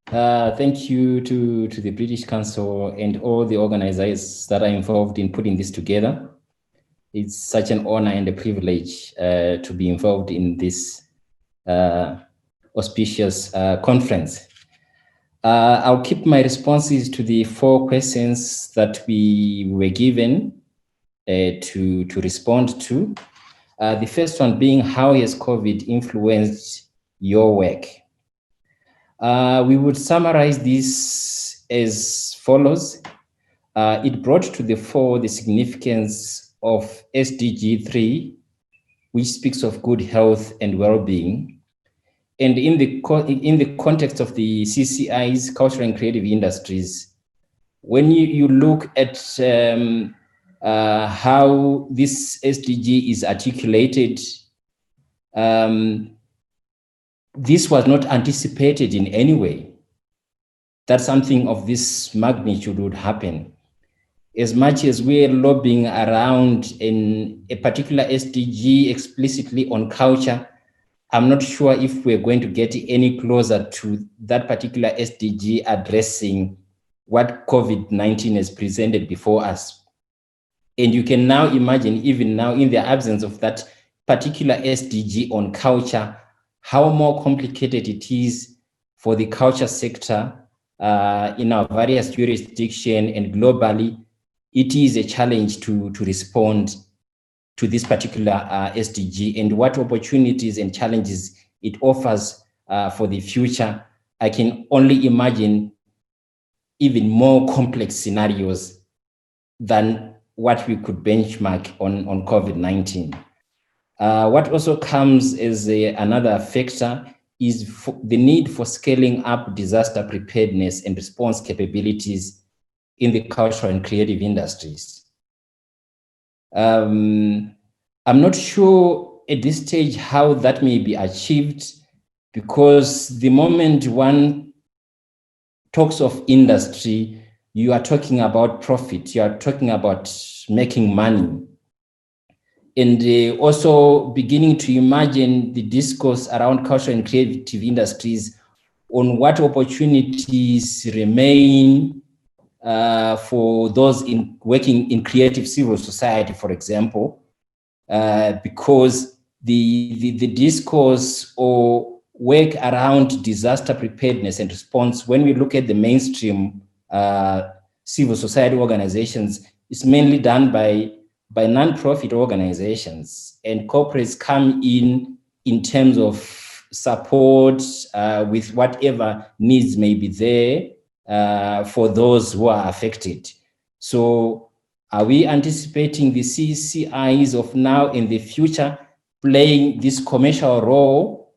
Thank you to the British Council and all the organizers that are involved in putting this together. It's such an honor and a privilege to be involved in this auspicious conference. I'll keep my responses to the 4 questions that we were given to respond to. The first one being, how has COVID influenced your work? We would summarize this as follows. It brought to the fore the significance of SDG 3, which speaks of good health and well-being. And in the context of the CCI's cultural and creative industries, when you look at how this SDG is articulated, this was not anticipated in any way that something of this magnitude would happen. As much as we're lobbying around in a particular SDG explicitly on culture, I'm not sure if we're going to get any closer to that particular SDG addressing what COVID-19 has presented before us. And you can now imagine, even now in the absence of that particular SDG on culture, how more complicated it is for the culture sector in our various jurisdictions and globally. It is a challenge to respond to this particular SDG and what opportunities and challenges it offers for the future. I can only imagine even more complex scenarios than what we could benchmark on COVID-19. What also comes as another factor is the need for scaling up disaster preparedness and response capabilities in the cultural and creative industries. I'm not sure at this stage how that may be achieved, because the moment one talks of industry, you are talking about profit, you are talking about making money. And also beginning to imagine the discourse around cultural and creative industries on what opportunities remain for those working in creative civil society, for example, because the discourse or work around disaster preparedness and response, when we look at the mainstream civil society organizations, is mainly done by non-profit organizations, and corporates come in terms of support with whatever needs may be there for those who are affected. So are we anticipating the CCIs of now and the future playing this commercial role?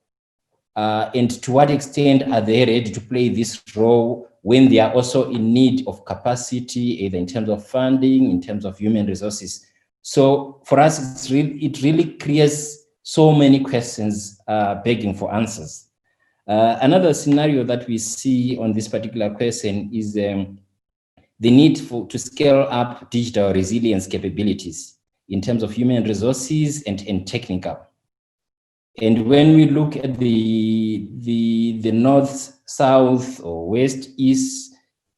And to what extent are they ready to play this role when they are also in need of capacity, either in terms of funding, in terms of human resources? So for us, it really creates so many questions begging for answers. Another scenario that we see on this particular question is the need to scale up digital resilience capabilities in terms of human resources and technical. And when we look at the north, south, or west, east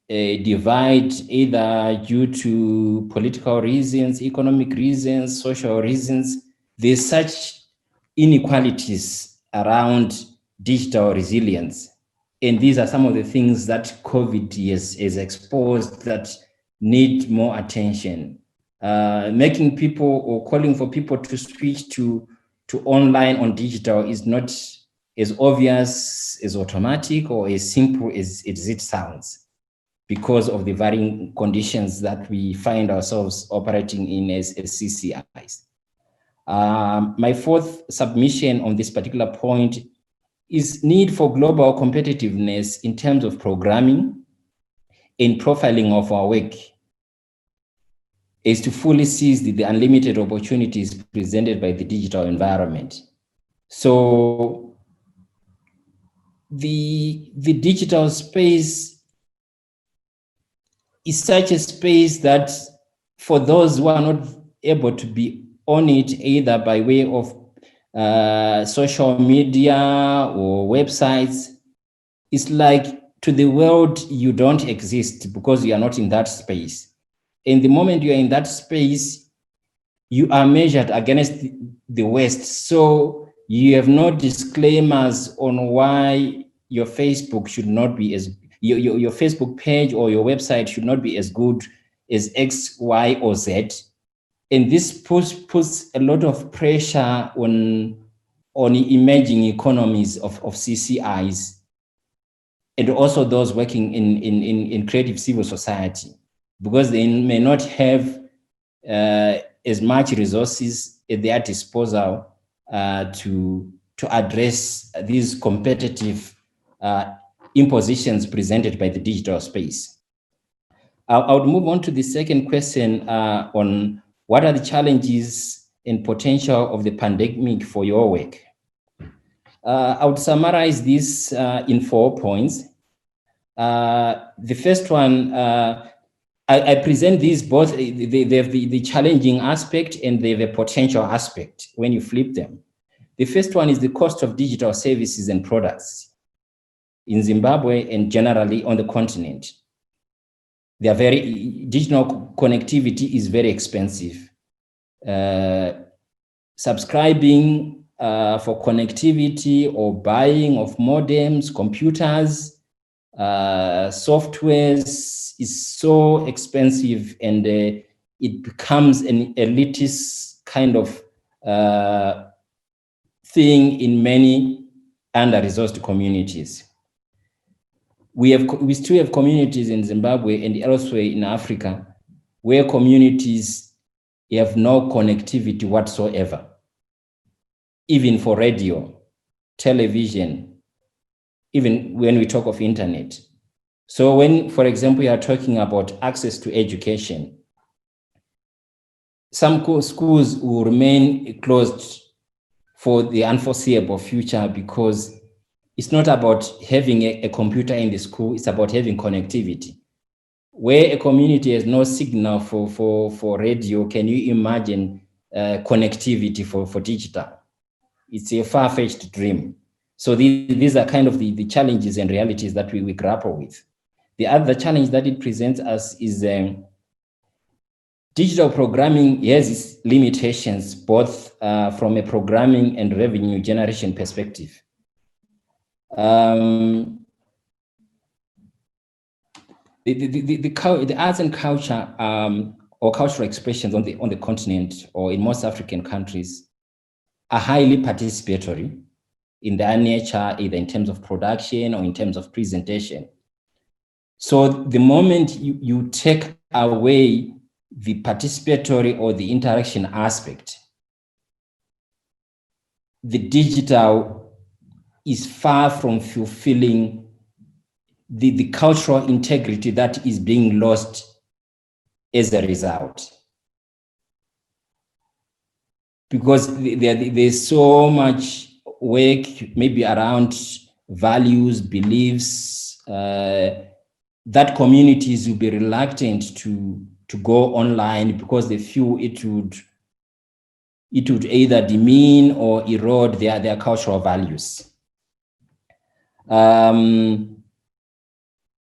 divide, either due to political reasons, economic reasons, social reasons, there's such inequalities around digital resilience. And these are some of the things that COVID has exposed that need more attention. Making people or calling for people to switch to online on digital is not as obvious, as automatic, or as simple as it sounds, because of the varying conditions that we find ourselves operating in as CCIs. My 4th submission on this particular point is need for global competitiveness in terms of programming and profiling of our work, is to fully seize the unlimited opportunities presented by the digital environment. So the digital space is such a space that for those who are not able to be on it, either by way of social media or websites, it's like to the world, you don't exist because you are not in that space. And the moment you are in that space, you are measured against the West. So you have no disclaimers on why your Facebook should not be as, your Facebook page or your website should not be as good as X, Y, or Z. And this puts a lot of pressure on emerging economies of CCIs, and also those working in creative civil society, because they may not have as much resources at their disposal to address these competitive impositions presented by the digital space. I would move on to the second question on what are the challenges and potential of the pandemic for your work. I would summarize this in 4 points. The first one, I present these both, they have the challenging aspect and they have a potential aspect when you flip them. The first one is the cost of digital services and products in Zimbabwe and generally on the continent. Digital connectivity is very expensive. Subscribing for connectivity or buying of modems, computers, softwares is so expensive, and it becomes an elitist kind of thing in many under-resourced communities. We still have communities in Zimbabwe and elsewhere in Africa where communities have no connectivity whatsoever, even for radio, television, even when we talk of internet. So when, for example, you are talking about access to education, some schools will remain closed for the unforeseeable future, because it's not about having a computer in the school, it's about having connectivity. Where a community has no signal for radio, can you imagine connectivity for digital? It's a far-fetched dream. So these are kind of the challenges and realities that we grapple with. The other challenge that it presents us is digital programming has its limitations, both from a programming and revenue generation perspective. The arts and culture or cultural expressions on the continent or in most African countries are highly participatory in their nature, either in terms of production or in terms of presentation. So the moment you take away the participatory or the interaction aspect, the digital is far from fulfilling the cultural integrity that is being lost as a result. Because there's so much work maybe around values, beliefs, that communities will be reluctant to go online because they feel it would either demean or erode their cultural values.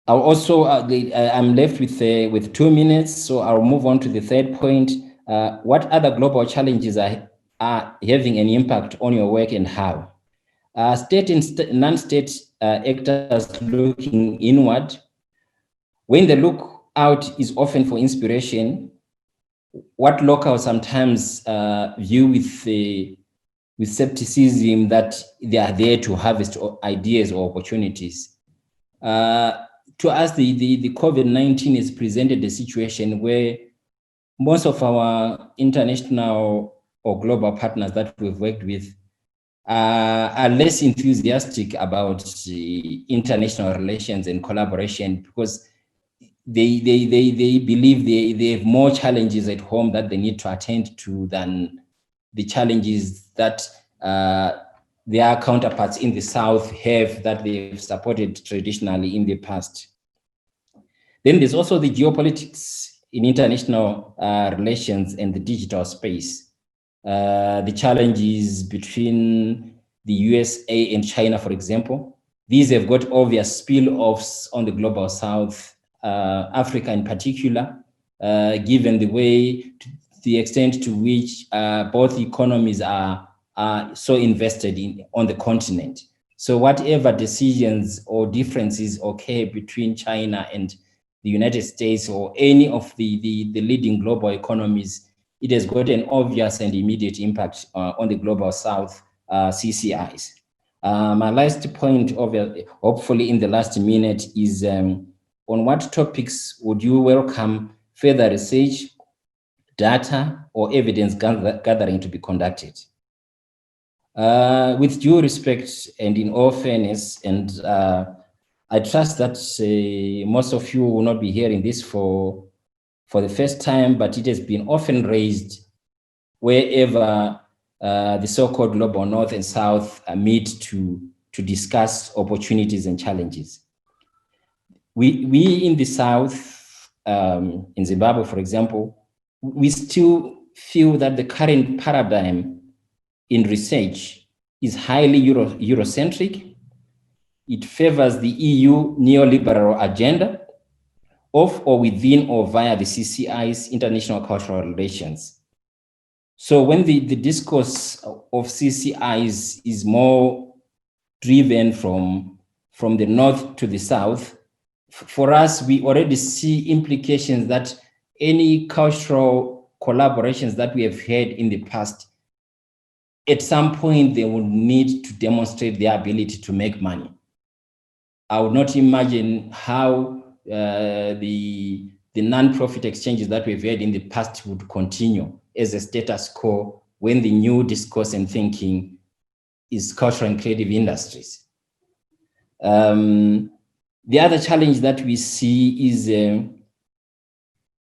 I'll also, I'm left with 2 minutes, so I'll move on to the third point. What other global challenges are having an impact on your work, and how? State and non-state actors looking inward. When the look out is often for inspiration, what locals sometimes view with skepticism that they are there to harvest ideas or opportunities. To us, the COVID-19 has presented a situation where most of our international or global partners that we've worked with are less enthusiastic about international relations and collaboration, because they believe they have more challenges at home that they need to attend to than the challenges that their counterparts in the South have, that they've supported traditionally in the past. Then there's also the geopolitics in international relations and the digital space. The challenges between the USA and China, for example, These have got obvious spill-offs on the global south, Africa in particular, given the extent to which both economies are so invested on the continent. So whatever decisions or differences occur between China and the United States or any of the leading global economies, it has got an obvious and immediate impact on the global south CCIs. My last point, hopefully in the last minute, is on what topics would you welcome further research, data, or evidence gathering to be conducted? With due respect and in all fairness, and I trust that most of you will not be hearing this for the first time, but it has been often raised wherever the so-called global north and south meet to discuss opportunities and challenges. We in the south, in Zimbabwe, for example, we still feel that the current paradigm in research is highly Eurocentric. It favors the EU neoliberal agenda of or within or via the CCI's international cultural relations. So when the discourse of CCIs is more driven from the north to the south, for us, we already see implications that any cultural collaborations that we have had in the past, at some point, they will need to demonstrate their ability to make money. I would not imagine how the non-profit exchanges that we've had in the past would continue as a status quo when the new discourse and thinking is cultural and creative industries. The other challenge that we see is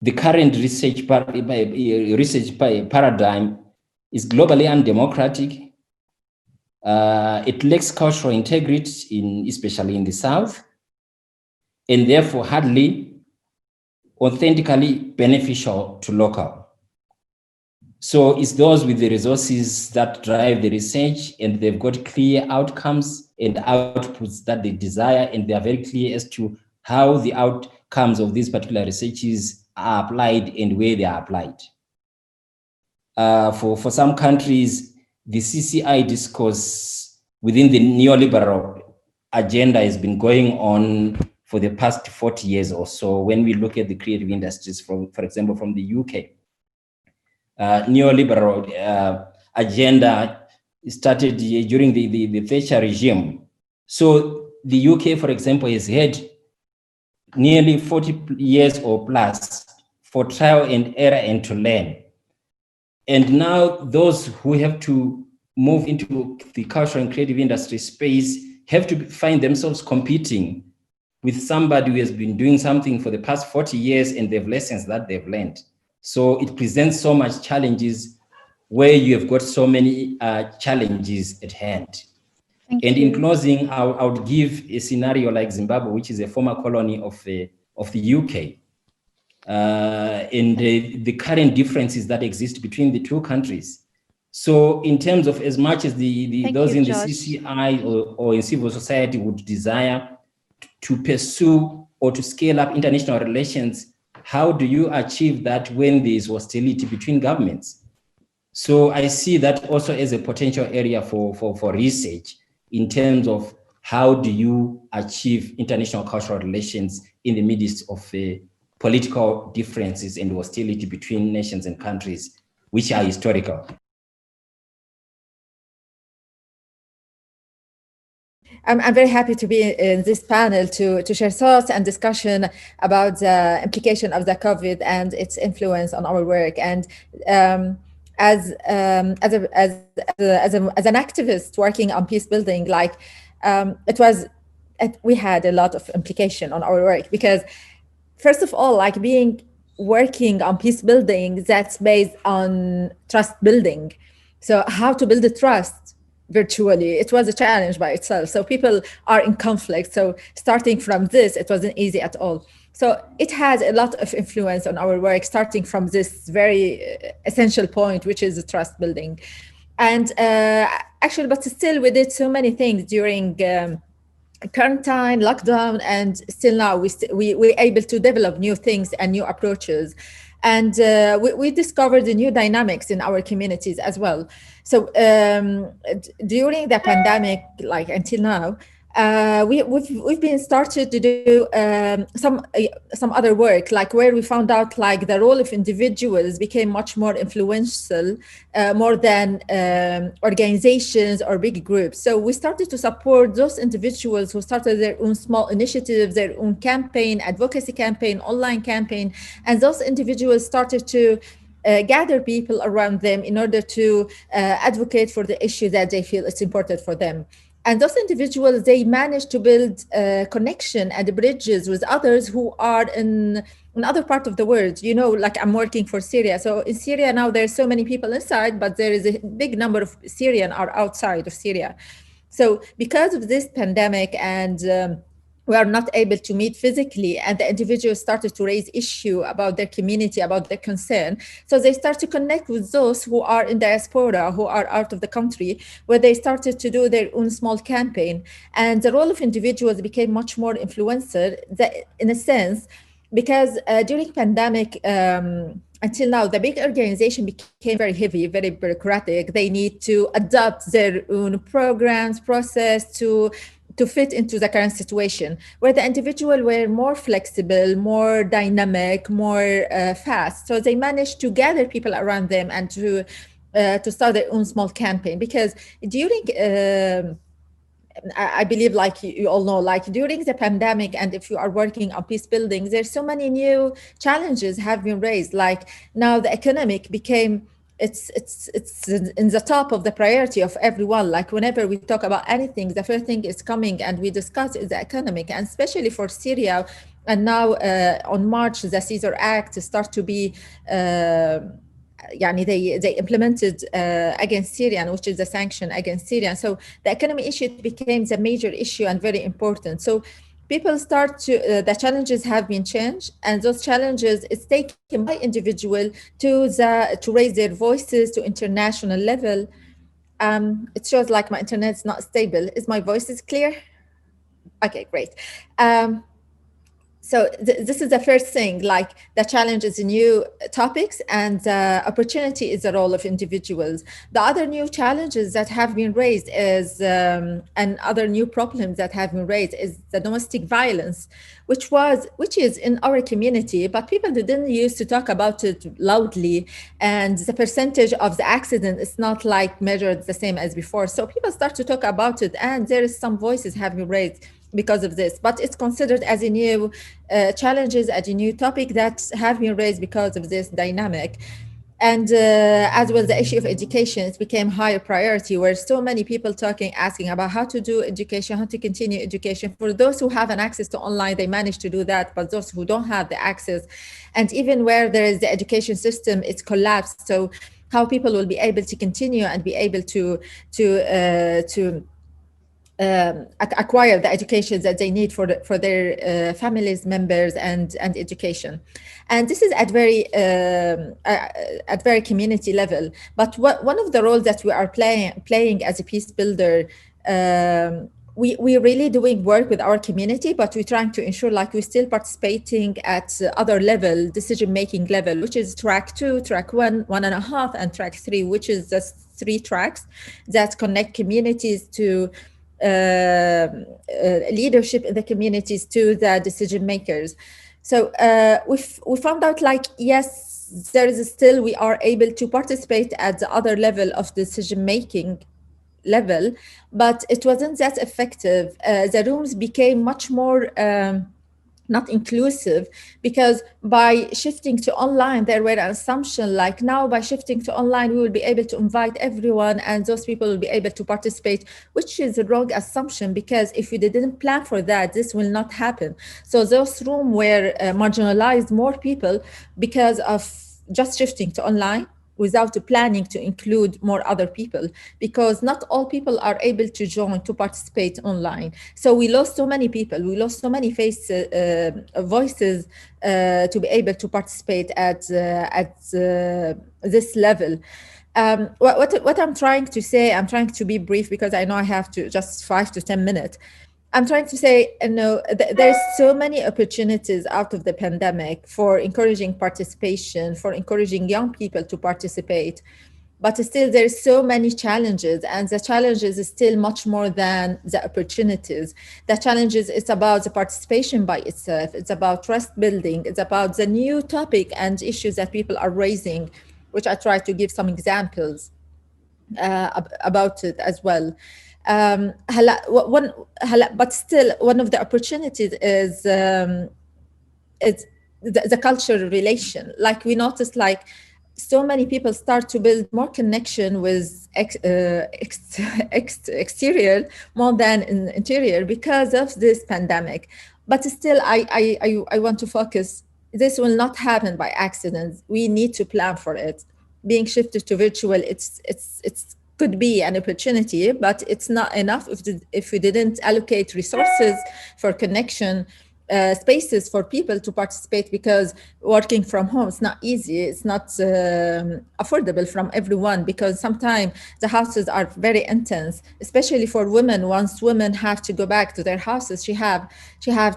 the current research paradigm is globally undemocratic. It lacks cultural integrity, especially in the South, and therefore hardly authentically beneficial to local. So it's those with the resources that drive the research, and they've got clear outcomes and outputs that they desire, and they are very clear as to how the outcomes of these particular researches are applied and where they are applied. For some countries, the CCI discourse within the neoliberal agenda has been going on for the past 40 years or so. When we look at the creative industries, for example, from the UK, neoliberal agenda started during the Thatcher regime. So the UK, for example, has had nearly 40 years or plus for trial and error and to learn. And now those who have to move into the cultural and creative industry space have to find themselves competing with somebody who has been doing something for the past 40 years and they've lessons that they've learned. So it presents so much challenges where you have got so many challenges at hand. And in closing, I would give a scenario like Zimbabwe, which is a former colony of the UK, and the current differences that exist between the two countries. So in terms of as much as those in the CCI or in civil society would desire to pursue or to scale up international relations, how do you achieve that when there is hostility between governments? So I see that also as a potential area for research in terms of how do you achieve international cultural relations in the midst of political differences and hostility between nations and countries, which are historical. I'm very happy to be in this panel to share thoughts and discussion about the implication of the COVID and its influence on our work. And as an activist working on peace building, we had a lot of implication on our work, because first of all, working on peace building, that's based on trust building. So how to build a trust virtually, it was a challenge by itself. So people are in conflict. So starting from this, it wasn't easy at all. So it has a lot of influence on our work, starting from this very essential point, which is the trust building. And actually, but still we did so many things during quarantine, lockdown, and still now we're able to develop new things and new approaches. And we discovered the new dynamics in our communities as well. So during the pandemic, like until now, we've been started to do some other work, like where we found out like the role of individuals became much more influential, more than organizations or big groups. So we started to support those individuals who started their own small initiatives, their own campaign, advocacy campaign, online campaign, and those individuals started to gather people around them in order to advocate for the issue that they feel it's important for them. And those individuals, they manage to build connection and bridges with others who are in other part of the world. You know, like I'm working for Syria. So in Syria now, there's so many people inside, but there is a big number of Syrians are outside of Syria. So because of this pandemic and we are not able to meet physically, and the individuals started to raise issue about their community, about their concern. So they start to connect with those who are in diaspora, who are out of the country, where they started to do their own small campaign. And the role of individuals became much more influential, that, in a sense, because during pandemic, until now, the big organization became very heavy, very bureaucratic. They need to adapt their own programs, process to fit into the current situation, where the individual were more flexible, more dynamic, more fast. So they managed to gather people around them and to start their own small campaign. Because during I believe, like you all know, like during the pandemic, and if you are working on peace building, there's so many new challenges have been raised. Like now the economic became, it's in the top of the priority of everyone. Like whenever we talk about anything, the first thing is coming and we discuss is the economic, and especially for Syria. And now on March, the Caesar Act start to be they implemented against Syria, which is a sanction against Syria. So the economy issue became the major issue and very important. So people start to the challenges have been changed, and those challenges is taken by individual to raise their voices to international level. It shows like my internet's not stable. Is my voice is clear? Okay, great. So this is the first thing, like the challenge is new topics, and opportunity is the role of individuals. The other new challenges that have been raised is, and other new problems that have been raised is the domestic violence, which is in our community, but people didn't used to talk about it loudly. And the percentage of the accident is not like measured the same as before. So people start to talk about it, and there is some voices have been raised because of this, but it's considered as a new challenges, as a new topic that have been raised because of this dynamic. And as well, the issue of education, it became higher priority, where so many people asking about how to do education, how to continue education. For those who have an access to online, they manage to do that, but those who don't have the access, and even where there is the education system, it's collapsed. So how people will be able to continue and be able to acquire the education that they need for their families, members, and education. And this is at very community level. But one of the roles that we are playing as a peace builder, we're really doing work with our community, but we're trying to ensure like we're still participating at other level, decision-making level, which is track 2, track 1, 1.5, and track 3, which is just 3 tracks that connect communities to leadership in the communities to the decision makers. So we found out like, yes, there is still, we are able to participate at the other level of decision making level, but it wasn't that effective. The rooms became much more not inclusive, because by shifting to online, there were an assumption like now by shifting to online, we will be able to invite everyone and those people will be able to participate, which is a wrong assumption, because if we didn't plan for that, this will not happen. So those rooms were marginalized more people because of just shifting to online without planning to include more other people, because not all people are able to join, to participate online. So we lost so many people, we lost so many voices to be able to participate at this level. What I'm trying to say, I'm trying to be brief because I know I have to just 5 to 10 minutes. I'm trying to say, there's so many opportunities out of the pandemic for encouraging participation, for encouraging young people to participate. But still, there's so many challenges, and the challenges is still much more than the opportunities. The challenges, it's about the participation by itself. It's about trust building. It's about the new topic and issues that people are raising, which I try to give some examples about it as well. But still, one of the opportunities is the cultural relation. Like we noticed, like so many people start to build more connection with exterior more than in interior because of this pandemic. But still, I want to focus. This will not happen by accident. We need to plan for it. Being shifted to virtual, it's could be an opportunity, but it's not enough if we didn't allocate resources for connection, spaces for people to participate, because working from home is not easy. It's not affordable from everyone, because sometimes the houses are very intense, especially for women. Once women have to go back to their houses, she have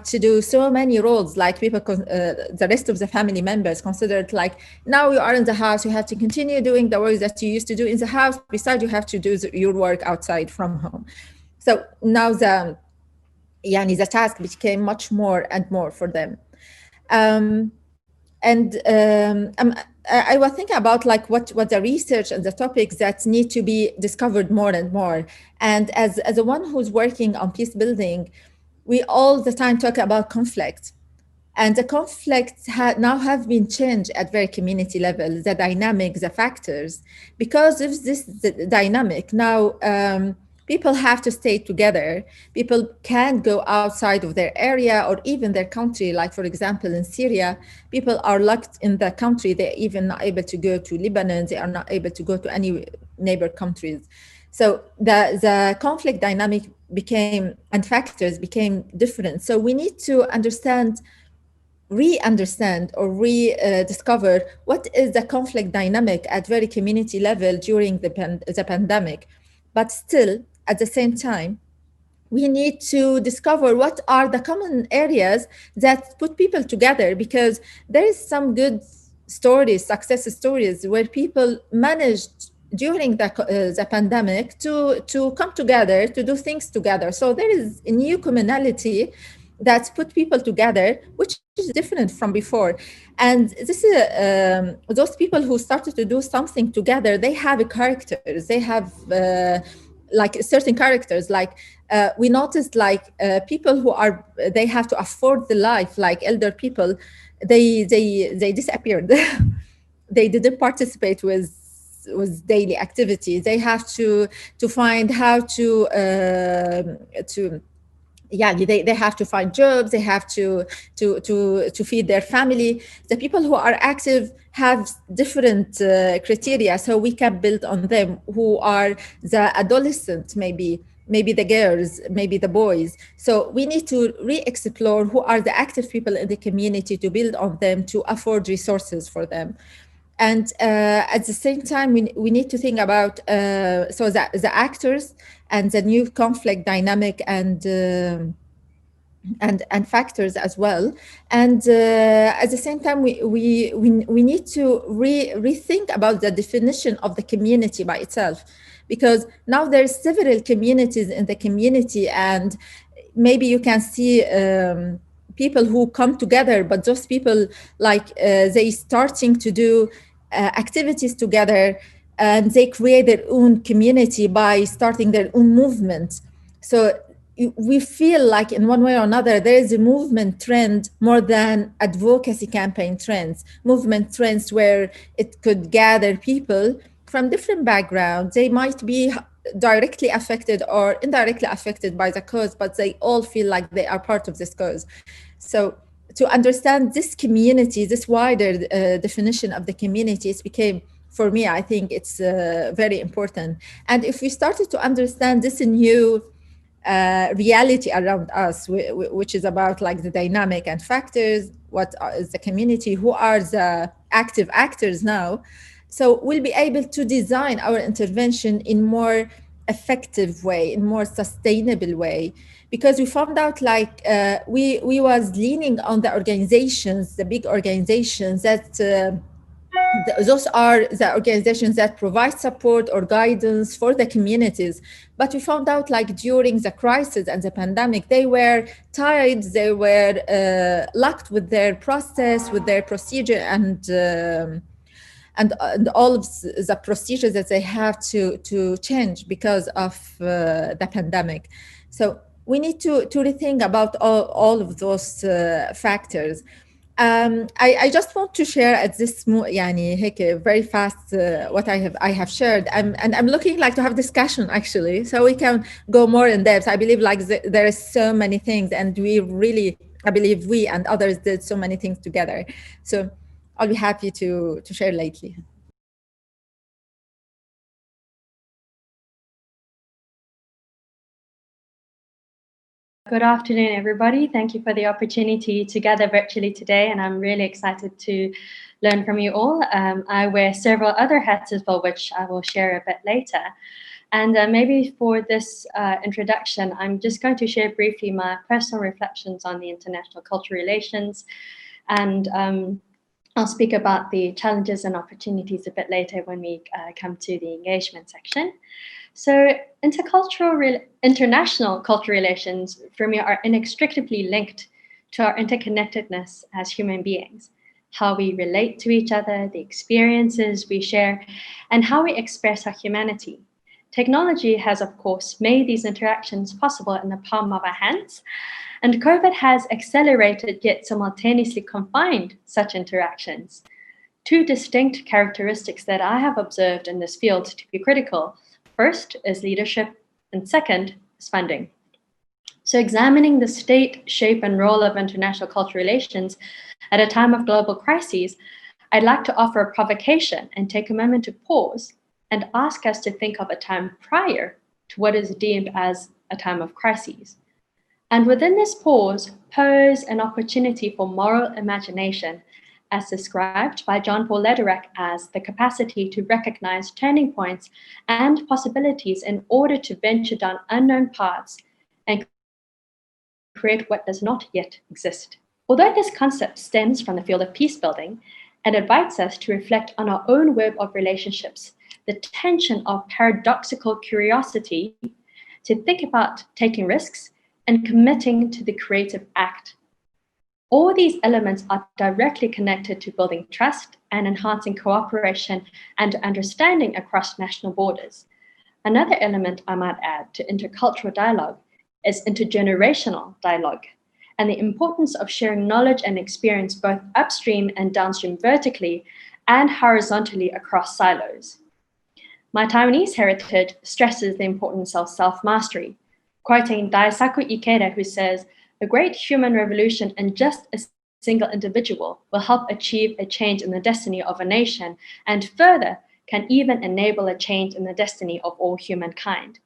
to do so many roles. Like people, the rest of the family members consider it like, now you are in the house, you have to continue doing the work that you used to do in the house. Besides, you have to do your work outside from home. So now the task became much more and more for them. I was thinking about like what the research and the topics that need to be discovered more and more. And as a one who's working on peace building, we all the time talk about conflict. And the conflicts now have been changed at very community level, the dynamics, the factors. Because of this dynamic, now people have to stay together. People can't go outside of their area or even their country. Like, for example, in Syria, people are locked in the country. They're even not able to go to Lebanon. They are not able to go to any neighbor countries. So the conflict dynamic became, and factors became different. So we need to re-understand or rediscover what is the conflict dynamic at very community level during the pandemic. But still, at the same time, we need to discover what are the common areas that put people together, because there is some good stories, success stories, where people managed during the pandemic to come together, to do things together. So there is a new commonality that put people together, which is different from before. And this is those people who started to do something together, they have characters, they have like certain characters. Like we noticed, like people who are, they have to afford the life, like elder people, they disappeared. They didn't participate with daily activities. They have to find how to they have to find jobs. They have to feed their family. The people who are active have different criteria, so we can build on them. Who are the adolescents, maybe the girls, maybe the boys. So we need to re-explore who are the active people in the community, to build on them, to afford resources for them. And at the same time, we need to think about so that the actors and the new conflict dynamic and factors as well. And at the same time, we need to rethink about the definition of the community by itself, because now there's several communities in the community, and maybe you can see people who come together, but those people, like they starting to do activities together, and they create their own community by starting their own movement. So we feel like in one way or another there is a movement trend more than advocacy campaign trends, movement trends where it could gather people from different backgrounds. They might be directly affected or indirectly affected by the cause, but they all feel like they are part of this cause. So to understand this community, this wider definition of the community, it became, for me, I think it's very important. And if we started to understand this new reality around us, which is about like the dynamic and factors, what is the community, who are the active actors now, so we'll be able to design our intervention in more effective way, in more sustainable way, because we found out like we was leaning on the organizations, the big organizations that those are the organizations that provide support or guidance for the communities. But we found out like during the crisis and the pandemic, they were tired, they were locked with their process, with their procedure, and all of the procedures that they have to change because of the pandemic. So we need to rethink about all of those factors. I just want to share at this يعني هيك very fast what I have shared. I'm looking like to have discussion actually, so we can go more in depth. I believe like there is so many things, and we really, I believe we and others did so many things together. So I'll be happy to share lately. Good afternoon, everybody. Thank you for the opportunity to gather virtually today, and I'm really excited to learn from you all. I wear several other hats as well, which I will share a bit later. And maybe for this introduction, I'm just going to share briefly my personal reflections on the international cultural relations, and I'll speak about the challenges and opportunities a bit later when we come to the engagement section. So international cultural relations for me are inextricably linked to our interconnectedness as human beings, how we relate to each other, the experiences we share, and how we express our humanity. Technology has, of course, made these interactions possible in the palm of our hands, and COVID has accelerated yet simultaneously confined such interactions. Two distinct characteristics that I have observed in this field to be critical. First is leadership, and second is funding. So examining the state, shape, and role of international cultural relations at a time of global crises, I'd like to offer a provocation and take a moment to pause and ask us to think of a time prior to what is deemed as a time of crises. And within this pause, pose an opportunity for moral imagination, as described by Jean-Paul Lederach as the capacity to recognize turning points and possibilities in order to venture down unknown paths and create what does not yet exist. Although this concept stems from the field of peace building and invites us to reflect on our own web of relationships, the tension of paradoxical curiosity, to think about taking risks and committing to the creative act. All these elements are directly connected to building trust and enhancing cooperation and understanding across national borders. Another element I might add to intercultural dialogue is intergenerational dialogue, and the importance of sharing knowledge and experience both upstream and downstream vertically and horizontally across silos. My Taiwanese heritage stresses the importance of self-mastery, quoting Daisaku Ikeda, who says, "A great human revolution in just a single individual will help achieve a change in the destiny of a nation, and further, can even enable a change in the destiny of all humankind."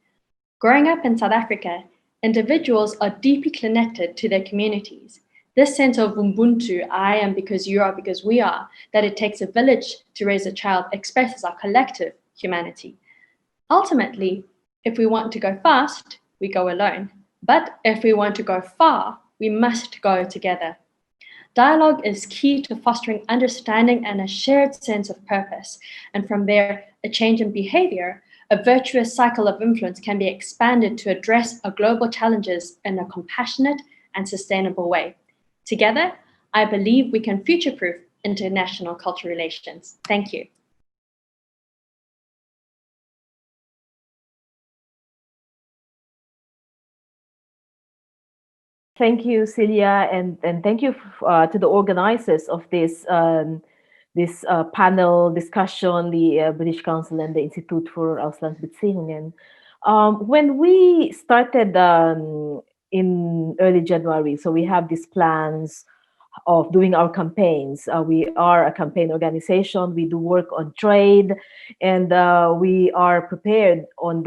Growing up in South Africa, individuals are deeply connected to their communities. This sense of Ubuntu, I am because you are because we are, that it takes a village to raise a child, expresses our collective humanity. Ultimately, if we want to go fast, we go alone. But if we want to go far, we must go together. Dialogue is key to fostering understanding and a shared sense of purpose. And from there, a change in behavior, a virtuous cycle of influence can be expanded to address our global challenges in a compassionate and sustainable way. Together, I believe we can future-proof international cultural relations. Thank you. Thank you, Celia, and thank you to the organizers of this panel discussion, the British Council and the Institute for Auslandsbeziehungen. When we started in early January, so we have these plans of doing our campaigns. We are a campaign organization. We do work on trade, and we are prepared on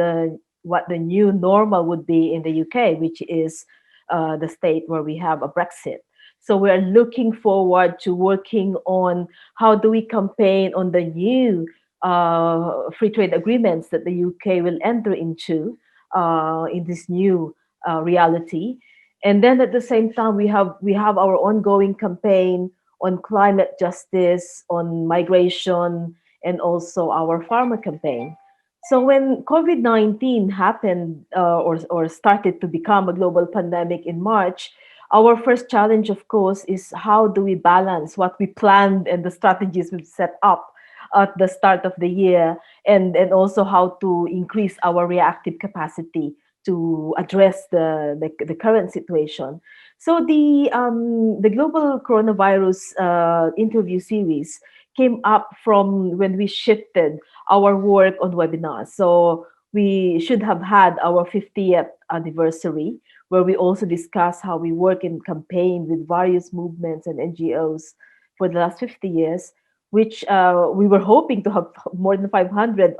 what the new normal would be in the UK, which is the state where we have a Brexit. So we are looking forward to working on how do we campaign on the new free trade agreements that the UK will enter into in this new reality. And then at the same time, we have our ongoing campaign on climate justice, on migration, and also our pharma campaign. So when COVID-19 happened or started to become a global pandemic in March, our first challenge, of course, is how do we balance what we planned and the strategies we've set up at the start of the year, and also how to increase our reactive capacity to address the current situation. So the global coronavirus interview series came up from when we shifted our work on webinars. So we should have had our 50th anniversary, where we also discuss how we work in campaign with various movements and NGOs for the last 50 years, which we were hoping to have more than 500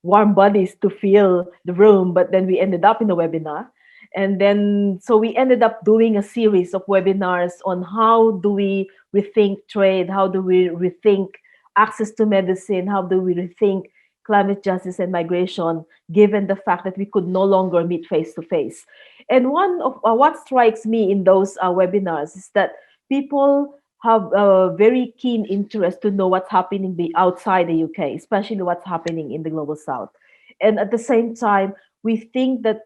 warm bodies to fill the room, but then we ended up in a webinar. And then, so we ended up doing a series of webinars on how do we rethink trade, how do we rethink access to medicine, how do we rethink climate justice and migration, given the fact that we could no longer meet face to face. And one of what strikes me in those webinars is that people have a very keen interest to know what's happening outside the UK, especially what's happening in the global south. And at the same time, we think that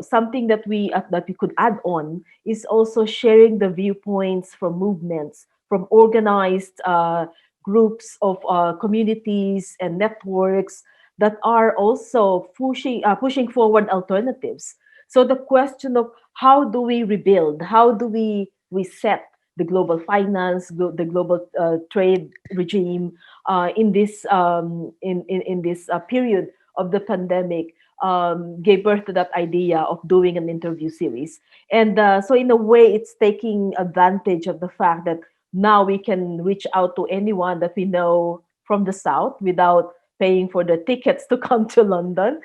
something that we could add on is also sharing the viewpoints from movements, from organized groups of communities and networks that are also pushing forward alternatives. So the question of how do we rebuild, how do we reset the global finance, the global trade regime in this period of the pandemic, gave birth to that idea of doing an interview series. And so in a way, it's taking advantage of the fact that now we can reach out to anyone that we know from the South without paying for the tickets to come to London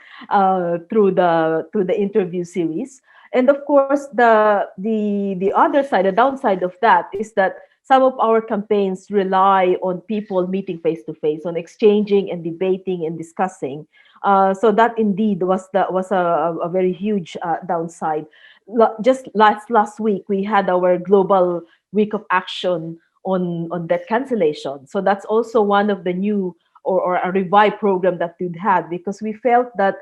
through the interview series. And of course, the other side, the downside of that is that some of our campaigns rely on people meeting face to face, on exchanging and debating and discussing. So that indeed was a very huge downside. Just last week, we had our global week of action on debt cancellation. So that's also one of the new or a revive program that we'd had, because we felt that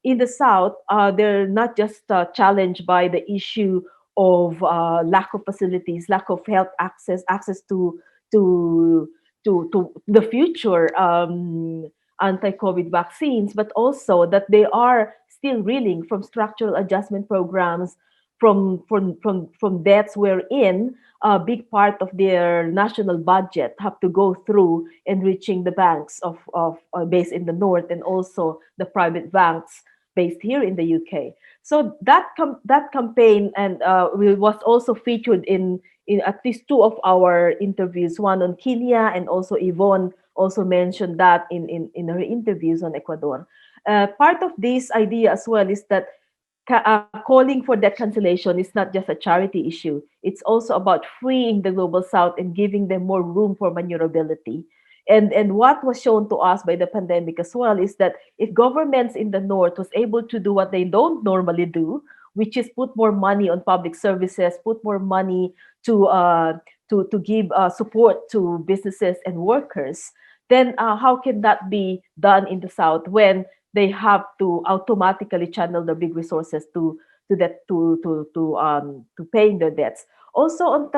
in the South, they're not just challenged by the issue of lack of facilities, lack of health access to the future anti-COVID vaccines, but also that they are still reeling from structural adjustment programs, from debts wherein a big part of their national budget have to go through enriching the banks of based in the north, and also the private banks based here in the UK. So that campaign and was also featured in at least two of our interviews, one on Kenya, and also Ivonne also mentioned that in her interviews on Ecuador. Part of this idea as well is that calling for debt cancellation is not just a charity issue. It's also about freeing the global south and giving them more room for maneuverability. And what was shown to us by the pandemic as well is that if governments in the north was able to do what they don't normally do, which is put more money on public services, put more money to give support to businesses and workers, then how can that be done in the south when they have to automatically channel their big resources to paying their debts? Also on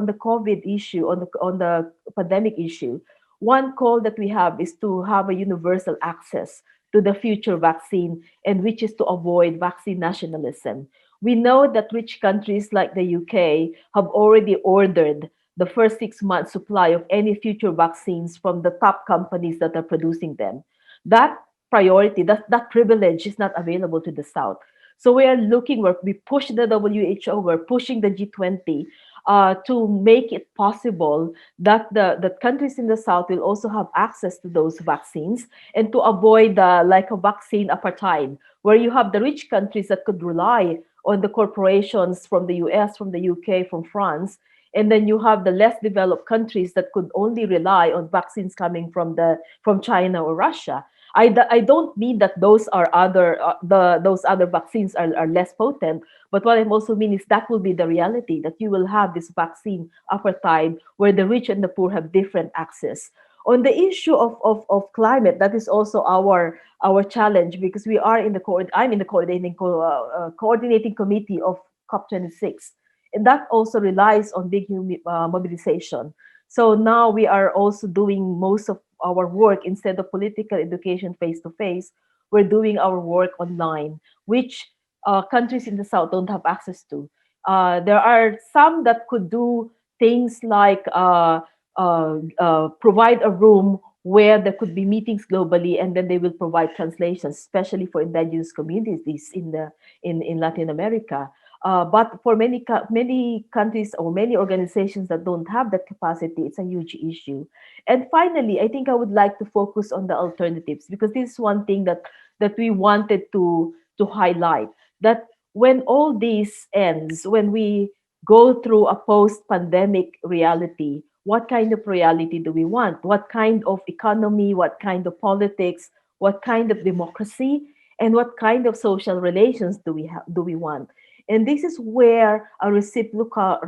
the COVID issue, on the pandemic issue, one call that we have is to have a universal access to the future vaccine, and which is to avoid vaccine nationalism. We know that rich countries like the UK have already ordered the first 6 months supply of any future vaccines from the top companies that are producing them. That priority, that privilege is not available to the South. So we are looking, we push the WHO, we're pushing the G20 to make it possible that the countries in the South will also have access to those vaccines, and to avoid like a vaccine apartheid, where you have the rich countries that could rely on the corporations from the US, from the UK, from France, And then you have the less developed countries that could only rely on vaccines coming from China or Russia. I don't mean that those other vaccines are less potent, but what I also mean is that will be the reality, that you will have this vaccine apartheid where the rich and the poor have different access. On the issue of climate, that is also our challenge, because we are I'm in the coordinating committee of COP26, and that also relies on big mobilization. So now we are also doing most of our work, instead of political education face to face, we're doing our work online, which countries in the South don't have access to. There are some that could do things like provide a room where there could be meetings globally, and then they will provide translations, especially for indigenous communities in Latin America. But for many countries or many organizations that don't have that capacity, it's a huge issue. And finally, I think I would like to focus on the alternatives, because this is one thing that we wanted to highlight, that when all this ends, when we go through a post-pandemic reality, what kind of reality do we want? What kind of economy, what kind of politics, what kind of democracy, and what kind of social relations do we want? And this is where a reciprocal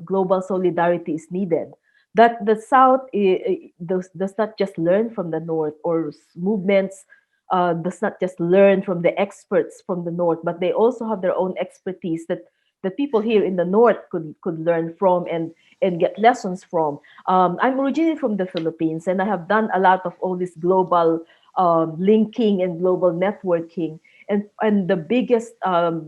global solidarity is needed. That the South does not just learn from the North, or movements does not just learn from the experts from the North, but they also have their own expertise that the people here in the North could learn from and get lessons from. I'm originally from the Philippines, and I have done a lot of all this global linking and global networking. And the biggest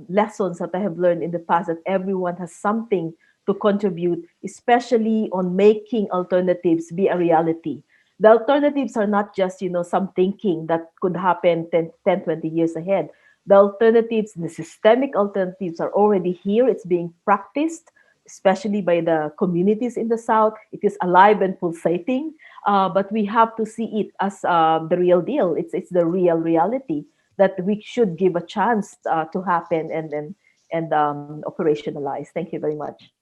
lessons that I have learned in the past, that everyone has something to contribute, especially on making alternatives be a reality. The alternatives are not just, some thinking that could happen 10, 20 years ahead. The alternatives, the systemic alternatives, are already here. It's being practiced, especially by the communities in the South. It is alive and pulsating, but we have to see it as the real deal. It's the real reality that we should give a chance to happen and operationalize. Thank you very much.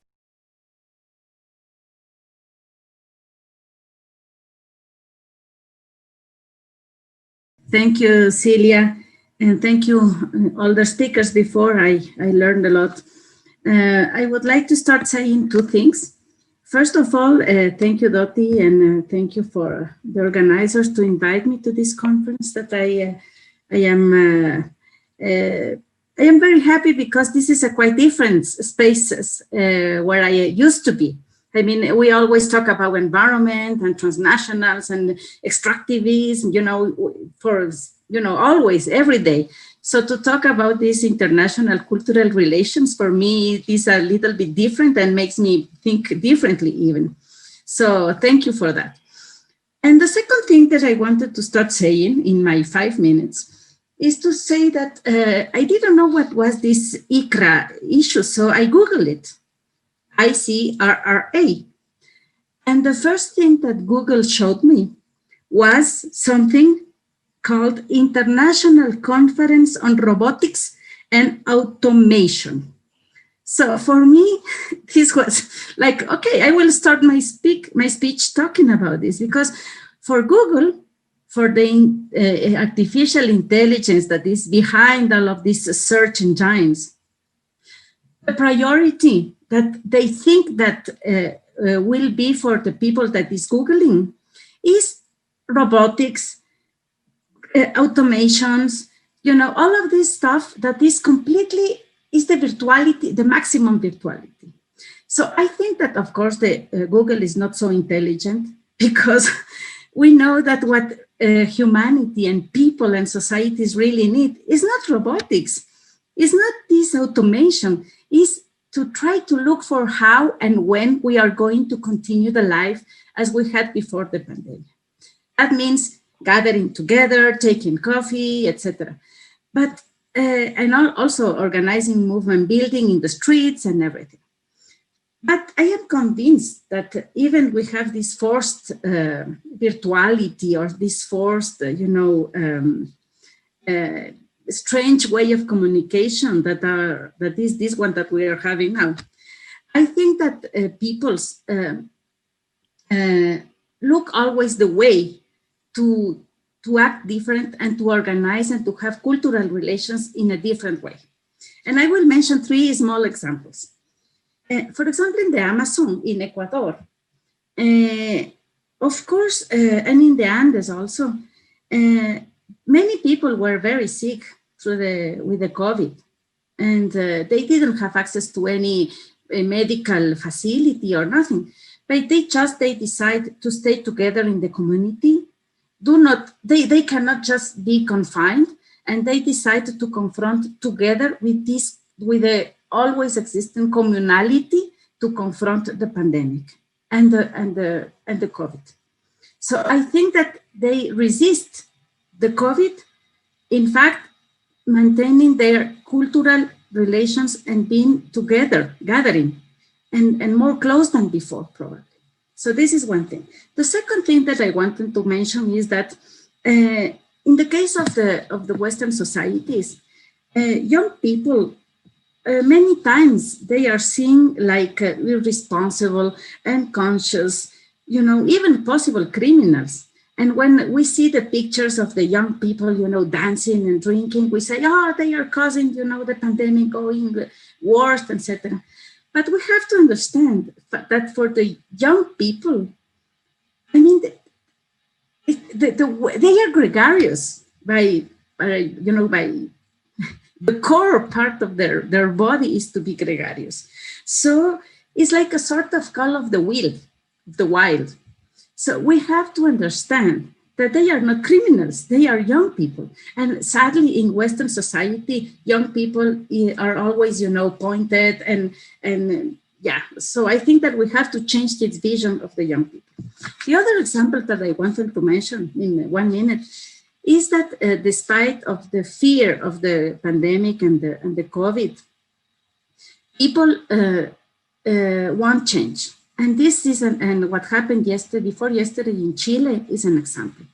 Thank you, Celia, and thank you all the speakers before. I learned a lot. I would like to start saying two things. First of all, thank you, Dottie, and thank you for the organizers to invite me to this conference. That I am very happy, because this is a quite different spaces where I used to be. I mean, we always talk about environment and transnationals and extractivism, always, every day. So to talk about these international cultural relations, for me, it is a little bit different and makes me think differently even. So thank you for that. And the second thing that I wanted to start saying in my 5 minutes is to say that I didn't know what was this ICRRA issue, so I Googled it. ICRRA. And the first thing that Google showed me was something called International Conference on Robotics and Automation. So for me, this was like, okay, I will start my speech talking about this, because for Google, for the artificial intelligence that is behind all of these search engines, the priority that they think that will be for the people that is Googling is robotics, automations, all of this stuff that is completely, is the virtuality, the maximum virtuality. So I think that, of course, the Google is not so intelligent, because we know that what humanity and people and societies really need is not robotics, is not this automation, is to try to look for how and when we are going to continue the life as we had before the pandemic. That means gathering together, taking coffee, etc. But and also organizing movement building in the streets and everything. But I am convinced that even we have this forced virtuality, or this forced, strange way of communication that is this one that we are having now. I think that peoples look always the way to act different and to organize and to have cultural relations in a different way. And I will mention 3 small examples. For example, in the Amazon in Ecuador, of course, and in the Andes also, many people were very sick with the COVID, and they didn't have access to any medical facility or nothing, but they decide to stay together in the community. They cannot just be confined, and they decided to confront together with the always existing communality to confront the pandemic and the COVID. So I think that they resist the COVID, in fact, maintaining their cultural relations and being together, gathering, and more close than before, probably. So this is one thing. The second thing that I wanted to mention is that in the case of the Western societies, young people, many times they are seen like irresponsible, unconscious, even possible criminals. And when we see the pictures of the young people, dancing and drinking, we say, oh, they are causing, the pandemic going worse, etc. But we have to understand that for the young people, I mean, they are gregarious by the core part of their body is to be gregarious. So it's like a sort of call of the wild. So we have to understand that they are not criminals, they are young people. And sadly, in Western society, young people are always, pointed and yeah. So I think that we have to change this vision of the young people. The other example that I wanted to mention in 1 minute is that despite of the fear of the pandemic and the COVID, people want change. And this is, and what happened before yesterday in Chile is an example.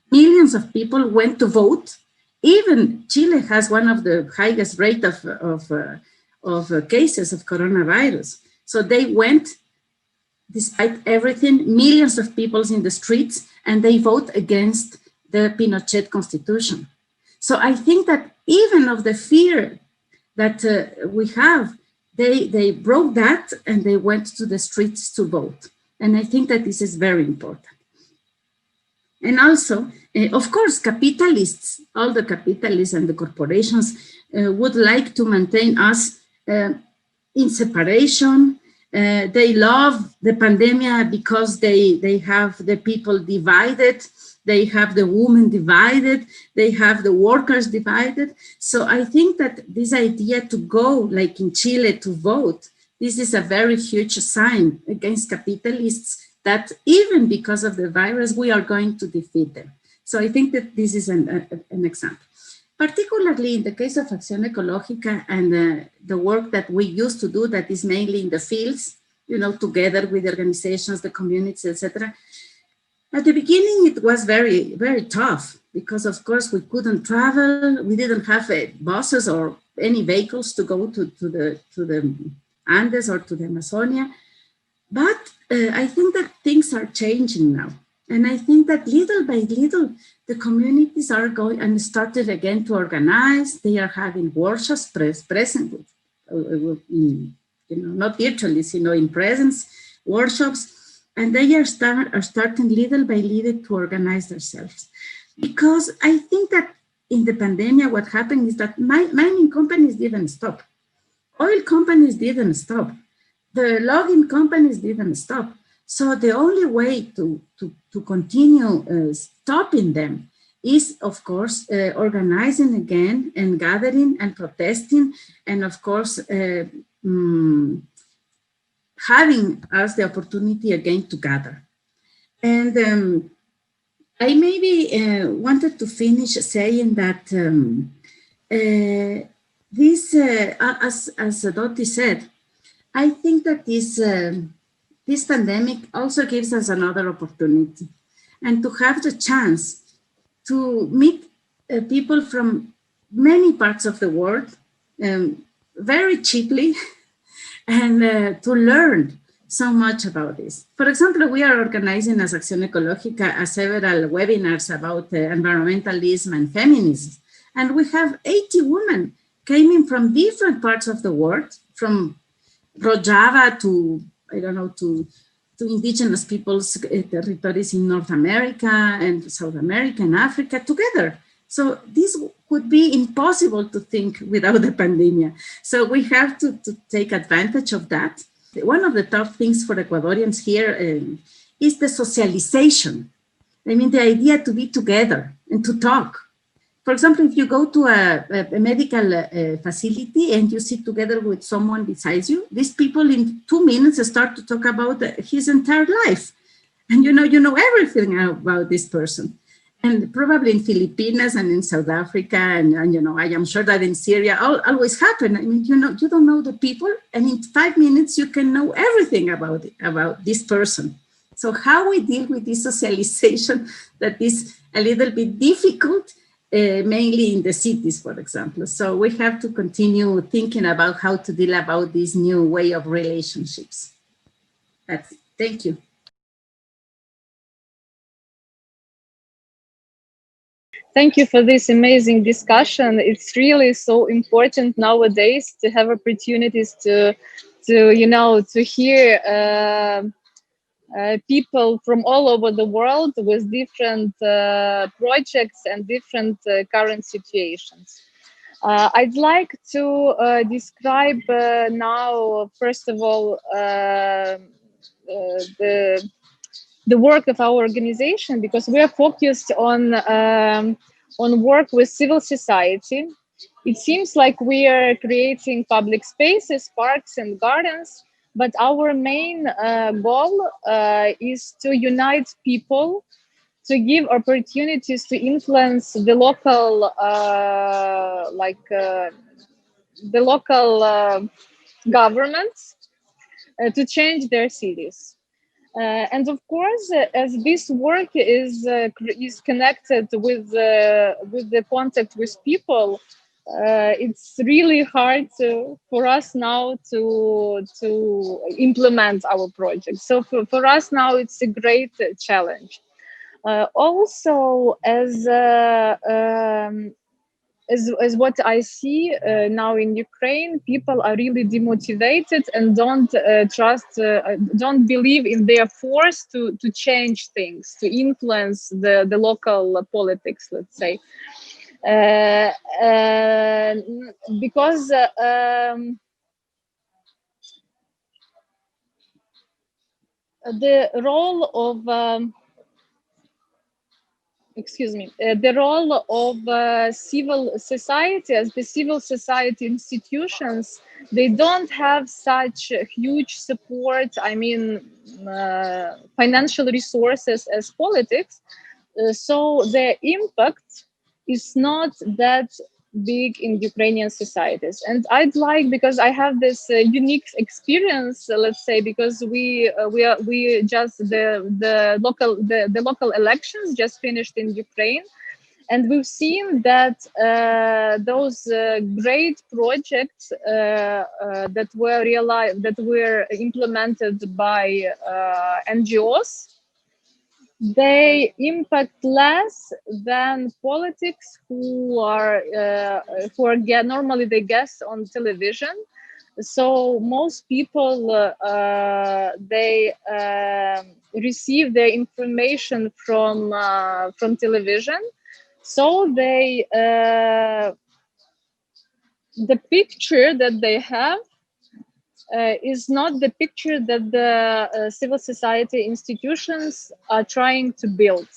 Millions of people went to vote. Even Chile has one of the highest rate of cases of coronavirus. So they went, despite everything, millions of people in the streets, and they vote against the Pinochet constitution. So I think that even of the fear that we have, they broke that and they went to the streets to vote. And I think that this is very important. And also, of course, capitalists, all the capitalists and the corporations would like to maintain us in separation. They love the pandemic because they have the people divided. They have the women divided, they have the workers divided. So I think that this idea to go, like in Chile, to vote, this is a very huge sign against capitalists that even because of the virus, we are going to defeat them. So I think that this is an example. Particularly in the case of Accion Ecologica and the work that we used to do, that is mainly in the fields, together with the organizations, the communities, etc. At the beginning, it was very, very tough because, of course, we couldn't travel. We didn't have buses or any vehicles to go to the Andes or to the Amazonia. But I think that things are changing now. And I think that little by little, the communities are going and started again to organize. They are having workshops present, not virtually, in presence, workshops. And they are starting little by little to organize themselves. Because I think that in the pandemic, what happened is that mining companies didn't stop. Oil companies didn't stop. The logging companies didn't stop. So the only way to continue stopping them is, of course, organizing again and gathering and protesting. And of course, having us the opportunity again to gather. And I maybe wanted to finish saying that this, as Dorothy said, I think that this pandemic also gives us another opportunity and to have the chance to meet people from many parts of the world very cheaply and to learn so much about this. For example, we are organizing as Accion Ecologica several webinars about environmentalism and feminism. And we have 80 women coming from different parts of the world, from Rojava to, I don't know, to indigenous peoples' territories in North America and South America and Africa together. So this would be impossible to think without the pandemic. So we have to take advantage of that. One of the tough things for Ecuadorians here is the socialization. I mean, the idea to be together and to talk. For example, if you go to a medical facility and you sit together with someone besides you, these people in 2 minutes start to talk about his entire life. And you know everything about this person. And probably in Philippines and in South Africa, and you know, I am sure that in Syria, always happen. I mean, you don't know the people, and in 5 minutes you can know everything about this person. So how we deal with this socialization that is a little bit difficult, mainly in the cities, for example. So we have to continue thinking about how to deal about this new way of relationships. That's it. Thank you. Thank you for this amazing discussion. It's really so important nowadays to have opportunities to hear people from all over the world with different projects and different current situations. I'd like to describe now, first of all, the work of our organization, because we are focused on work with civil society. It seems like we are creating public spaces, parks and gardens, but our main goal is to unite people, to give opportunities to influence the local, governments to change their cities. And of course, as this work is connected with the contact with people, it's really hard for us now to implement our project. So for us now, it's a great challenge. Also, as what I see now in Ukraine, people are really demotivated and don't believe in their force to change things, to influence the local politics, let's say. Because the role of the role of civil society, as the civil society institutions, they don't have such huge support, I mean, financial resources as politics. So their impact is not that big in Ukrainian societies. And I'd like, because I have this unique experience, let's say, because we just the local elections just finished in Ukraine, and we've seen that those great projects that were implemented by NGOs, they impact less than politics who are normally they guest on television. So most people they receive their information from television. So they the picture that they have is not the picture that the civil society institutions are trying to build.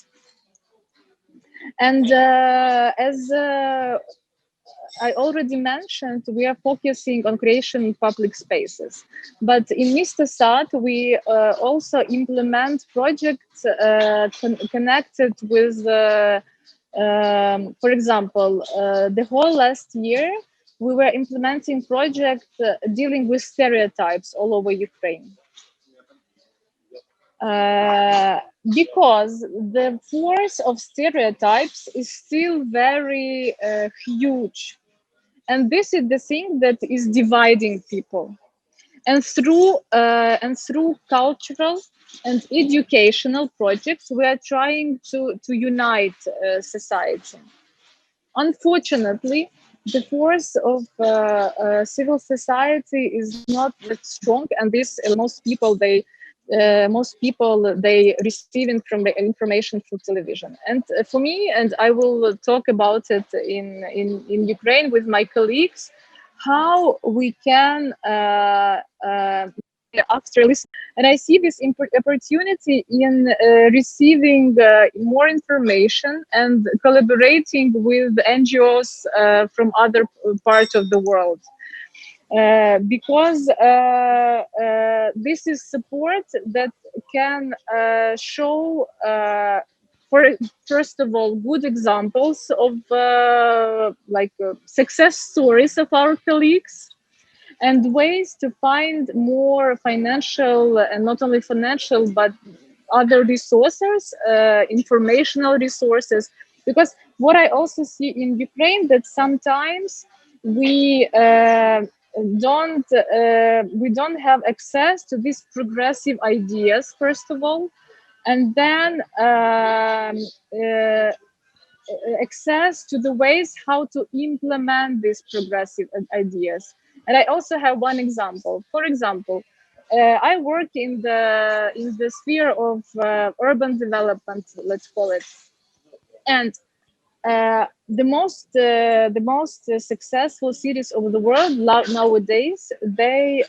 And as I already mentioned, we are focusing on creation of public spaces. But in Misto-sad, we also implement projects connected with, for example, the whole last year, we were implementing projects dealing with stereotypes all over Ukraine. Because the force of stereotypes is still very huge. And this is the thing that is dividing people. And through cultural and educational projects, we are trying to unite society. Unfortunately, the force of civil society is not that strong, and this most people they receiving from the information through television. And for me, and I will talk about it in Ukraine with my colleagues, how we can after listening, and I see this opportunity in receiving more information and collaborating with NGOs from other parts of the world. Because this is support that can show, first of all, good examples of success stories of our colleagues, and ways to find more financial, and not only financial, but other resources, informational resources. Because what I also see in Ukraine, that sometimes we don't have access to these progressive ideas, first of all, and then access to the ways how to implement these progressive ideas. And I also have one example. For example, I work in the sphere of urban development, let's call it, and the most successful cities of the world nowadays, they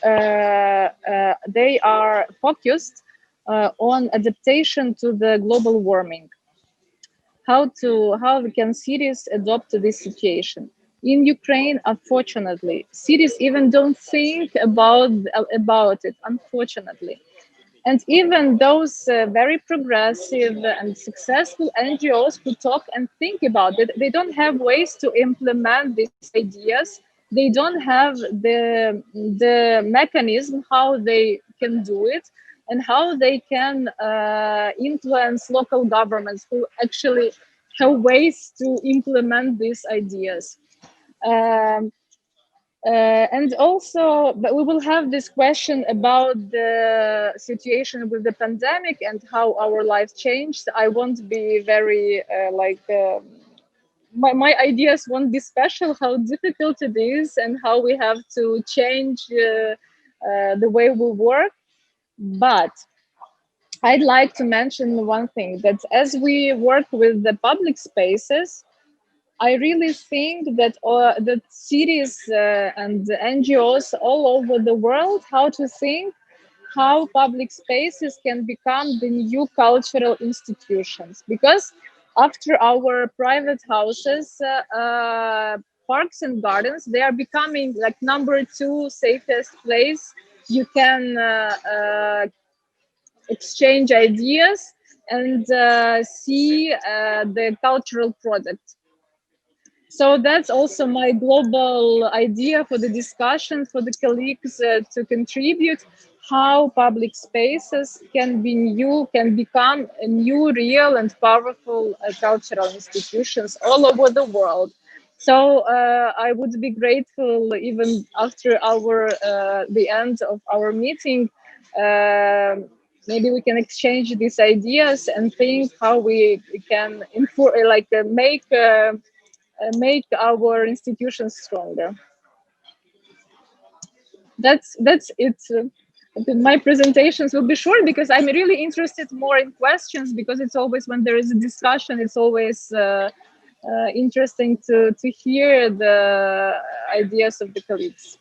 are focused on adaptation to the global warming. How can cities adopt to this situation? In Ukraine, unfortunately, cities even don't think about it, unfortunately. And even those very progressive and successful NGOs who talk and think about it, they don't have ways to implement these ideas. They don't have the mechanism how they can do it, and how they can influence local governments who actually have ways to implement these ideas. And also, but we will have this question about the situation with the pandemic and how our life changed. I won't be very my ideas won't be special, how difficult it is and how we have to change the way we work. But I'd like to mention one thing, that as we work with the public spaces, I really think that that cities and NGOs all over the world, how to think how public spaces can become the new cultural institutions. Because after our private houses, parks and gardens, they are becoming like #2 safest place you can exchange ideas and see the cultural product. So that's also my global idea for the discussion, for the colleagues to contribute, how public spaces can become a new, real and powerful cultural institutions all over the world. So I would be grateful, even after the end of our meeting, maybe we can exchange these ideas and think how we can make our institutions stronger. That's it. My presentations will be short because I'm really interested more in questions, because it's always, when there is a discussion, it's always interesting to hear the ideas of the colleagues.